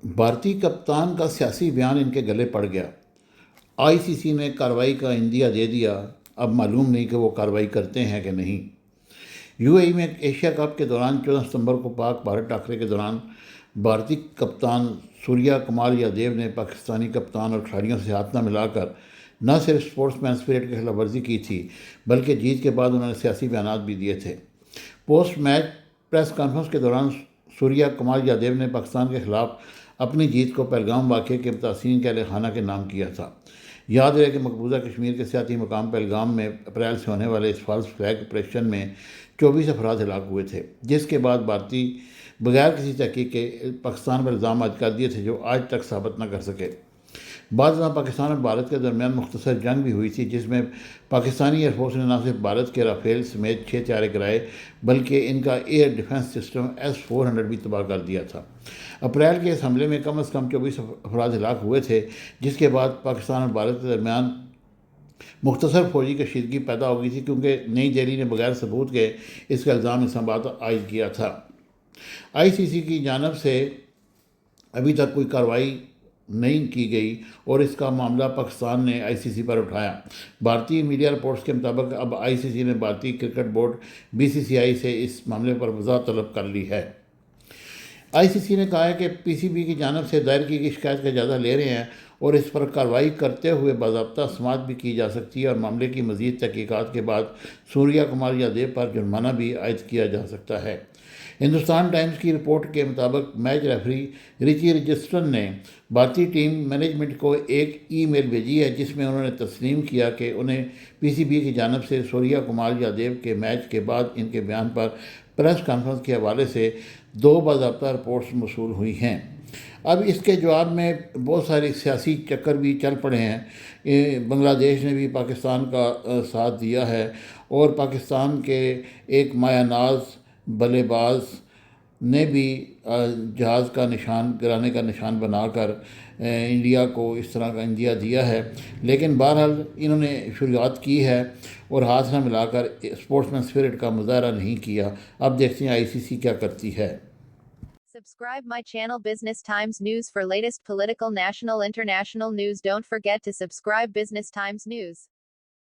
بھارتی کپتان کا سیاسی بیان ان کے گلے پڑ گیا۔ آئی سی سی نے کارروائی کا عندیہ دے دیا، اب معلوم نہیں کہ وہ کارروائی کرتے ہیں کہ نہیں۔ یو اے ای میں ایشیا کپ کے دوران 14 ستمبر کو پاک بھارت ٹاکرے کے دوران بھارتی کپتان سوریا کمار یادیو نے پاکستانی کپتان اور کھلاڑیوں سے ہاتھ نہ ملا کر نہ صرف اسپورٹس مین اسپرٹ کی خلاف ورزی کی تھی، بلکہ جیت کے بعد انہوں نے سیاسی بیانات بھی دیے تھے۔ پوسٹ میچ پریس کانفرنس کے دوران سوریا کمار یادیو نے پاکستان کے خلاف اپنی جیت کو پہلگام واقعے کے متاثرین کے اہل خانہ کے نام کیا تھا۔ یاد رہے کہ مقبوضہ کشمیر کے سیاحتی مقام پہلگام میں اپریل سے ہونے والے اس فالس فلیگ آپریشن میں 24 افراد ہلاک ہوئے تھے، جس کے بعد بھارتی بغیر کسی تحقیق کے پاکستان پر الزام عائد کر دیے تھے جو آج تک ثابت نہ کر سکے۔ بعد ازاں پاکستان اور بھارت کے درمیان مختصر جنگ بھی ہوئی تھی، جس میں پاکستانی ایئر فورس نے نہ صرف بھارت کے رافیل سمیت 6 طیارے گرائے بلکہ ان کا ایئر ڈیفنس سسٹم S-400 بھی تباہ کر دیا تھا۔ اپریل کے اس حملے میں کم از کم 24 افراد ہلاک ہوئے تھے، جس کے بعد پاکستان اور بھارت کے درمیان مختصر فوجی کشیدگی پیدا ہو گئی تھی، کیونکہ نئی دہلی نے بغیر ثبوت کے اس کا الزام اسلام آباد عائد کیا تھا۔ آئی سی سی کی جانب سے ابھی تک کوئی کارروائی نہیں کی گئی اور اس کا معاملہ پاکستان نے آئی سی سی پر اٹھایا۔ بھارتی میڈیا رپورٹس کے مطابق اب آئی سی سی نے بھارتی کرکٹ بورڈ BCCI سے اس معاملے پر وضاحت طلب کر لی ہے۔ آئی سی سی نے کہا ہے کہ PCB کی جانب سے دائر کی گئی شکایت کا جائزہ لے رہے ہیں اور اس پر کارروائی کرتے ہوئے باضابطہ سماعت بھی کی جا سکتی ہے اور معاملے کی مزید تحقیقات کے بعد سوریا کمار یادیو پر جرمانہ بھی عائد کیا جا سکتا ہے۔ ہندوستان ٹائمز کی رپورٹ کے مطابق میچ ریفری رچی رچرڈسن نے بھارتی ٹیم مینجمنٹ کو ایک ای میل بھیجی ہے، جس میں انہوں نے تسلیم کیا کہ انہیں PCB کی جانب سے سوریا کمار یادیو کے میچ کے بعد ان کے بیان پر پریس کانفرنس کے حوالے سے 2 باضابطہ رپورٹس موصول ہوئی ہیں۔ اب اس کے جواب میں بہت سارے سیاسی چکر بھی چل پڑے ہیں۔ بنگلہ دیش نے بھی پاکستان کا ساتھ دیا ہے اور پاکستان کے ایک مایہ ناز بلے باز نے بھی جہاز کا نشان گرانے کا نشان بنا کر انڈیا کو اس طرح کا عندیہ دیا ہے، لیکن بہرحال انہوں نے شروعات کی ہے اور ہاتھ نہ ملا کر اسپورٹس مین اسپرٹ کا مظاہرہ نہیں کیا۔ اب دیکھتے ہیں ICC کیا کرتی ہے۔ Subscribe my channel Business Times News for latest political, national, international news. Don't forget to subscribe Business Times News.